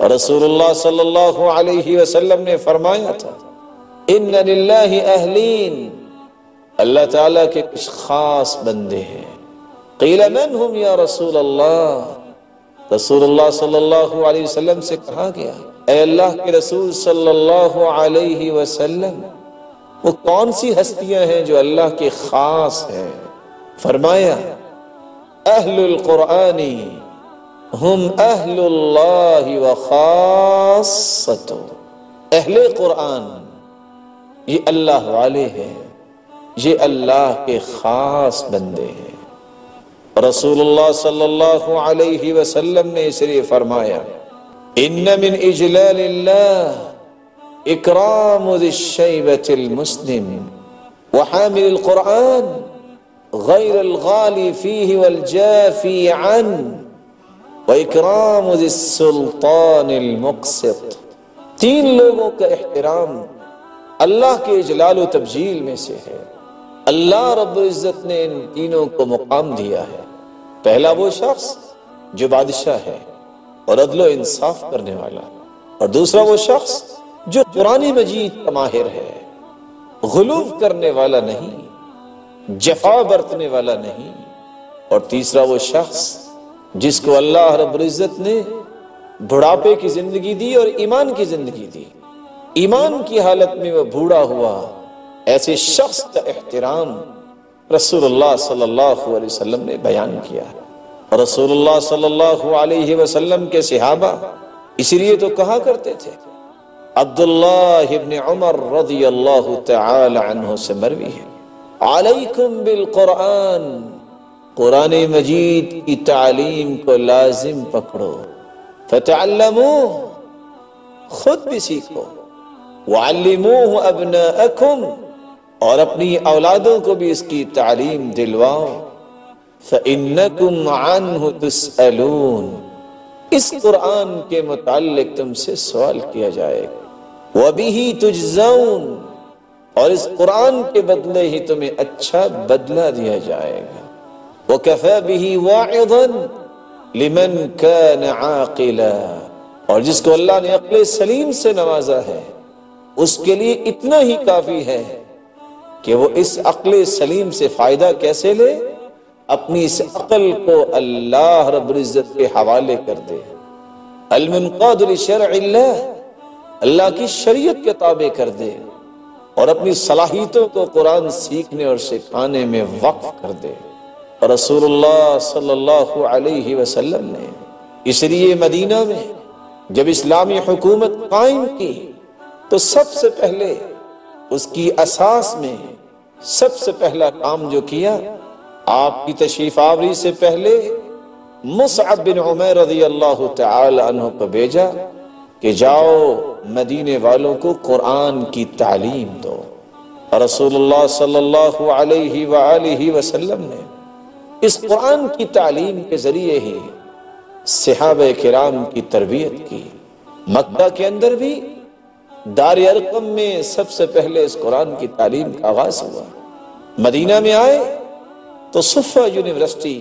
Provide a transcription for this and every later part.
رسول اللہ صلی اللہ علیہ وسلم نے فرمایا تھا ان للہ اہلین، اللہ تعالیٰ کے کچھ خاص بندے ہیں۔ قیل من ہم یا رسول اللہ، رسول اللہ صلی اللہ علیہ وسلم سے کہا گیا اے اللہ کے رسول صلی اللہ علیہ وسلم وہ کون سی ہستیاں ہیں جو اللہ کے خاص ہیں؟ فرمایا اہل القرآن ہم اہل اللہ وخاصتہ، اہل قرآن یہ اللہ والے ہیں، یہ اللہ کے خاص بندے ہیں۔ رسول اللہ صلی اللہ علیہ وسلم نے اس لیے فرمایا ان من اجلال اللہ اکرام ذی الشیبۃ المسلم وحامل القرآن غیر الغالی فیہ والجافی عنہ وَإِكْرَامُ ذِي السُّلْطَانِ الْمُقْسِطِ، تین لوگوں کا احترام اللہ کے جلال و تبجیل میں سے ہے۔ اللہ رب العزت نے ان تینوں کو مقام دیا ہے۔ پہلا وہ شخص جو بادشاہ ہے اور عدل و انصاف کرنے والا، اور دوسرا وہ شخص جو قرآن مجید کا ماہر ہے، غلو کرنے والا نہیں، جفا برتنے والا نہیں، اور تیسرا وہ شخص جس کو اللہ رب العزت نے بڑھاپے کی زندگی دی اور ایمان کی زندگی دی، ایمان کی حالت میں وہ بوڑھا ہوا، ایسے شخص کا احترام رسول اللہ صلی اللہ علیہ وسلم نے بیان کیا ہے۔ اور رسول اللہ صلی اللہ علیہ وسلم کے صحابہ اس لیے تو کہا کرتے تھے، عبداللہ ابن عمر رضی اللہ تعالی عنہ سے مروی ہے علیکم بالقرآن، قرآن مجید کی تعلیم کو لازم پکڑو، فتعلموہ، خود بھی سیکھو، وعلموہ ابناءکم، اور اپنی اولادوں کو بھی اس کی تعلیم دلواؤ، فإنکم عنہ تسألون، اس قرآن کے متعلق تم سے سوال کیا جائے گا، وبہ تجزون، اور اس قرآن کے بدلے ہی تمہیں اچھا بدلہ دیا جائے گا، وَكَفَى بِهِ وَاعِظًا لِمَنْ كَانَ عَاقِلًا، اور جس کو اللہ نے عقل سلیم سے نوازا ہے اس کے لیے اتنا ہی کافی ہے کہ وہ اس عقل سلیم سے فائدہ کیسے لے، اپنی اس عقل کو اللہ رب العزت کے حوالے کر دے، المنقاد لشرع اللہ، اللہ کی شریعت کے تابع کر دے، اور اپنی صلاحیتوں کو قرآن سیکھنے اور سکھانے میں وقف کر دے۔ رسول اللہ صلی اللہ علیہ وسلم نے اس لیے مدینہ میں جب اسلامی حکومت قائم کی تو سب سے پہلے اس کی اساس میں سب سے پہلا کام جو کیا، آپ کی تشریف آوری سے پہلے مصعب بن عمیر رضی اللہ تعالی عنہ کو بھیجا کہ جاؤ مدینے والوں کو قرآن کی تعلیم دو۔ رسول اللہ صلی اللہ علیہ وآلہ وسلم نے اس قرآن کی تعلیم کے ذریعے ہی صحابہ کرام کی تربیت کی۔ مکہ کے اندر بھی دار ارقم میں سب سے پہلے اس قرآن کی تعلیم کا آغاز ہوا۔ مدینہ میں آئے تو صفہ یونیورسٹی،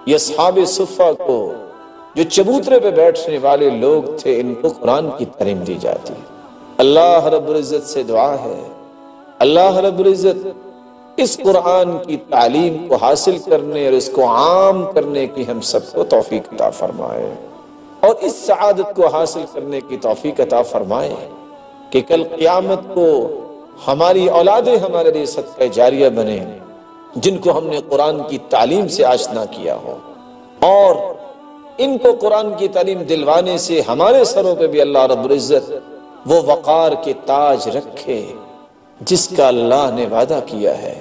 یہ اصحاب صفہ کو جو چبوترے پہ بیٹھنے والے لوگ تھے ان کو قرآن کی تعلیم دی جاتی۔ اللہ رب العزت سے دعا ہے اللہ رب العزت اس قرآن کی تعلیم کو حاصل کرنے اور اس کو عام کرنے کی ہم سب کو توفیق عطا فرمائے، اور اس سعادت کو حاصل کرنے کی توفیق عطا فرمائے کہ کل قیامت کو ہماری اولادیں ہمارے لیے صدقہ جاریہ بنے، جن کو ہم نے قرآن کی تعلیم سے آشنا کیا ہو، اور ان کو قرآن کی تعلیم دلوانے سے ہمارے سروں پہ بھی اللہ رب العزت وہ وقار کے تاج رکھے جس کا اللہ نے وعدہ کیا ہے۔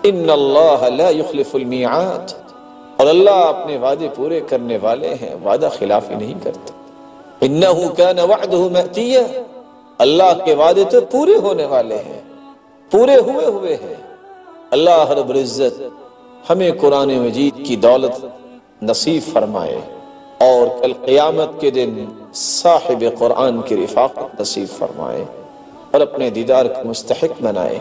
ان اللہ لا یخلف المیعاد، اور اللہ اپنے وعدے پورے کرنے والے ہیں، وعدہ خلافی نہیں کرتے۔ انہ کان وعدہ مأتیا، اللہ کے وعدے تو پورے ہونے والے ہیں، پورے ہوئے ہیں۔ اللہ رب العزت ہمیں قرآن مجید کی دولت نصیب فرمائے، اور کل قیامت کے دن صاحب قرآن کی رفاقت نصیب فرمائے، اور اپنے دیدار کو مستحق بنائے۔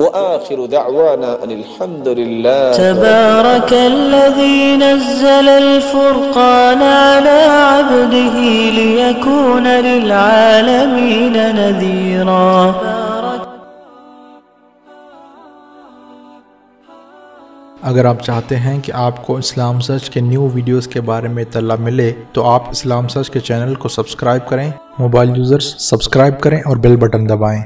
وآخر دعوانا ان الحمد للہ تبارك الذي نزل الفرقان على عبده ليكون للعالمين نذيرا. اگر آپ چاہتے ہیں کہ آپ کو اسلام سرچ کے نیو ویڈیوز کے بارے میں اطلاع ملے تو آپ اسلام سرچ کے چینل کو سبسکرائب کریں، موبائل یوزرز سبسکرائب کریں اور بیل بٹن دبائیں.